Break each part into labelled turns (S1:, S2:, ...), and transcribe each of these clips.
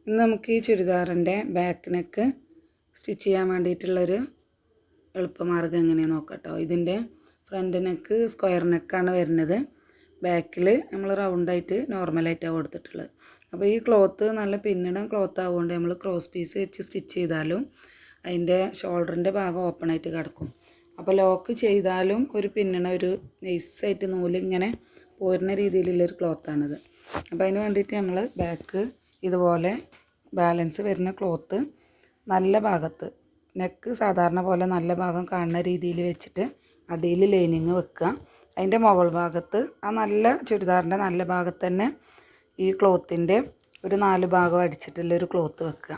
S1: ഇന്ന് നമുക്ക് ഈ ചുരിദാറിൻ്റെ ബാക്ക് നെക്ക് സ്റ്റിച്ച് ചെയ്യാൻ വേണ്ടിയിട്ടുള്ളൊരു എളുപ്പമാർഗ്ഗം എങ്ങനെയാണെന്ന് നോക്കാം കേട്ടോ. ഇതിൻ്റെ ഫ്രണ്ട് നെക്ക് സ്ക്വയർ നെക്കാണ് വരുന്നത്. ബാക്കിൽ നമ്മൾ റൗണ്ടായിട്ട് നോർമലായിട്ടാണ് കൊടുത്തിട്ടുള്ളത്. അപ്പോൾ ഈ ക്ലോത്ത് നല്ല പിന്നിടം ക്ലോത്ത് ആവുകൊണ്ട് നമ്മൾ ക്രോസ് പീസ് വെച്ച് സ്റ്റിച്ച് ചെയ്താലും അതിൻ്റെ ഷോൾഡറിൻ്റെ ഭാഗം ഓപ്പണായിട്ട് കിടക്കും. അപ്പോൾ ലോക്ക് ചെയ്താലും ഒരു പിന്നണ ഒരു നൈസായിട്ട് നൂലിങ്ങനെ പോരുന്ന രീതിയിലുള്ളൊരു ക്ലോത്താണിത്. അപ്പോൾ അതിന് വേണ്ടിയിട്ട് നമ്മൾ ബാക്ക് ഇതുപോലെ ബാലൻസ് വരുന്ന ക്ലോത്ത് നല്ല ഭാഗത്ത് നെക്ക് സാധാരണ പോലെ നല്ല ഭാഗം കാണുന്ന രീതിയിൽ വെച്ചിട്ട് അടിയിൽ ലൈനിങ് വെക്കുക. അതിൻ്റെ മുകൾ ഭാഗത്ത് ആ നല്ല ചുരിദാറിൻ്റെ നല്ല ഭാഗത്ത് തന്നെ ഈ ക്ലോത്തിൻ്റെ ഒരു 4 ഭാഗം അടിച്ചിട്ടുള്ളൊരു ക്ലോത്ത് വെക്കുക.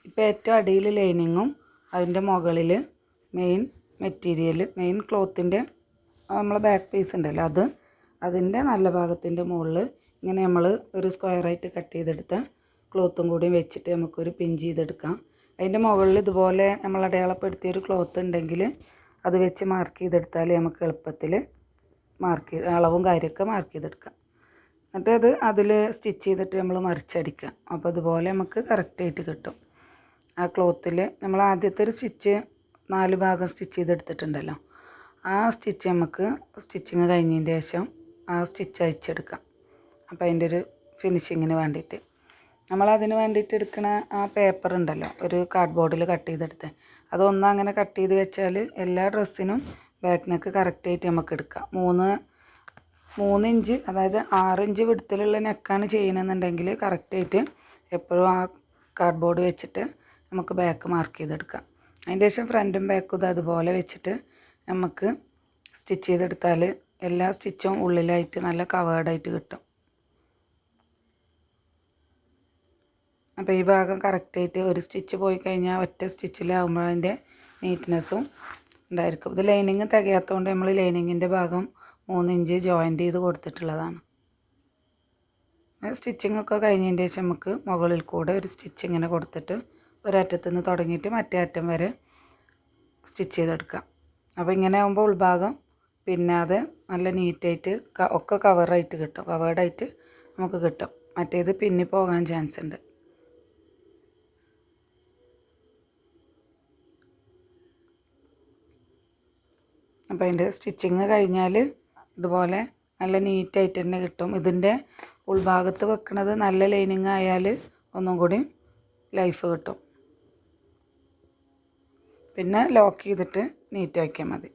S1: ഇപ്പോൾ ഏറ്റവും അടിയിൽ ലൈനിങ്ങും അതിൻ്റെ മുകളിൽ മെയിൻ മെറ്റീരിയൽ മെയിൻ ക്ലോത്തിൻ്റെ നമ്മൾ ബാക്ക് പീസ് ഉണ്ടല്ലോ അതിൻ്റെ നല്ല ഭാഗത്തിൻ്റെ മുകളിൽ ഇങ്ങനെ നമ്മൾ ഒരു സ്ക്വയറായിട്ട് കട്ട് ചെയ്തെടുത്ത ക്ലോത്തും കൂടി വെച്ചിട്ട് നമുക്കൊരു പിഞ്ച് ചെയ്തെടുക്കാം. അതിൻ്റെ മുകളിൽ ഇതുപോലെ നമ്മൾ അടയാളപ്പെടുത്തിയൊരു ക്ലോത്ത് ഉണ്ടെങ്കിൽ അത് വെച്ച് മാർക്ക് ചെയ്തെടുത്താൽ നമുക്ക് എളുപ്പത്തിൽ അളവും കാര്യമൊക്കെ മാർക്ക് ചെയ്തെടുക്കാം. എന്നിട്ട് അത് അതിൽ സ്റ്റിച്ച് ചെയ്തിട്ട് നമ്മൾ മറിച്ചടിക്കുക. അപ്പോൾ അതുപോലെ നമുക്ക് കറക്റ്റായിട്ട് കിട്ടും. ആ ക്ലോത്തിൽ നമ്മൾ ആദ്യത്തെ ഒരു സ്റ്റിച്ച് 4 ഭാഗം സ്റ്റിച്ച് ചെയ്തെടുത്തിട്ടുണ്ടല്ലോ, ആ സ്റ്റിച്ച് നമുക്ക് സ്റ്റിച്ചിങ് കഴിഞ്ഞതിന് ശേഷം ആ സ്റ്റിച്ച് അയച്ചെടുക്കാം. അപ്പോൾ അതിൻ്റെ ഒരു ഫിനിഷിങ്ങിന് വേണ്ടിയിട്ട് നമ്മളതിന് വേണ്ടിയിട്ട് എടുക്കുന്ന ആ പേപ്പർ ഉണ്ടല്ലോ, ഒരു കാർഡ്ബോർഡിൽ കട്ട് ചെയ്തെടുത്ത് അതൊന്നും അങ്ങനെ കട്ട് ചെയ്ത് വെച്ചാൽ എല്ലാ ഡ്രസ്സിനും ബാക്ക് നെക്ക് കറക്റ്റായിട്ട് നമുക്ക് എടുക്കാം. 3 ഇഞ്ച് അതായത് 6 ഇഞ്ച് വിടുത്തിലുള്ള നെക്കാണ് ചെയ്യണമെന്നുണ്ടെങ്കിൽ കറക്റ്റായിട്ട് എപ്പോഴും ആ കാർഡ്ബോർഡ് വെച്ചിട്ട് നമുക്ക് ബാക്ക് മാർക്ക് ചെയ്തെടുക്കാം. അതിൻ്റെ ശേഷം ഫ്രണ്ടും ബാക്കും ഇത് അതുപോലെ വെച്ചിട്ട് നമുക്ക് സ്റ്റിച്ച് ചെയ്തെടുത്താൽ എല്ലാ സ്റ്റിച്ചും ഉള്ളിലായിട്ട് നല്ല കവേർഡായിട്ട് കിട്ടും. അപ്പോൾ ഈ ഭാഗം കറക്റ്റായിട്ട് ഒരു സ്റ്റിച്ച് പോയി കഴിഞ്ഞാൽ ഒറ്റ സ്റ്റിച്ചിലാകുമ്പോൾ അതിൻ്റെ നീറ്റ്നെസ്സും ഉണ്ടായിരിക്കും. ഇത് ലൈനിങ് തികയാത്തതുകൊണ്ട് നമ്മൾ ലൈനിങ്ങിൻ്റെ ഭാഗം 3 ഇഞ്ച് ജോയിൻ്റ് ചെയ്ത് കൊടുത്തിട്ടുള്ളതാണ്. സ്റ്റിച്ചിങ് ഒക്കെ കഴിഞ്ഞതിന് ശേഷം നമുക്ക് മുകളിൽ കൂടെ ഒരു സ്റ്റിച്ച് ഇങ്ങനെ കൊടുത്തിട്ട് ഒരറ്റത്തു നിന്ന് തുടങ്ങിയിട്ട് മറ്റേ അറ്റം വരെ സ്റ്റിച്ച് ചെയ്തെടുക്കാം. അപ്പോൾ ഇങ്ങനെ ആകുമ്പോൾ ഉൾഭാഗം പിന്നെ അത് നല്ല നീറ്റായിട്ട് ഒക്കെ കവറായിട്ട് കിട്ടും, കവേർഡായിട്ട് നമുക്ക് കിട്ടും. മറ്റേത് പിന്നി പോകാൻ ചാൻസ് ഉണ്ട്. അപ്പോൾ അതിൻ്റെ സ്റ്റിച്ചിങ് കഴിഞ്ഞാൽ ഇതുപോലെ നല്ല നീറ്റായിട്ട് തന്നെ കിട്ടും. ഇതിൻ്റെ ഉൾഭാഗത്ത് വെക്കുന്നത് നല്ല ലൈനിങ് ആയാൽ ഒന്നും കൂടി ലൈഫ് കിട്ടും. പിന്നെ ലോക്ക് ചെയ്തിട്ട് നീറ്റാക്കിയാൽ മതി.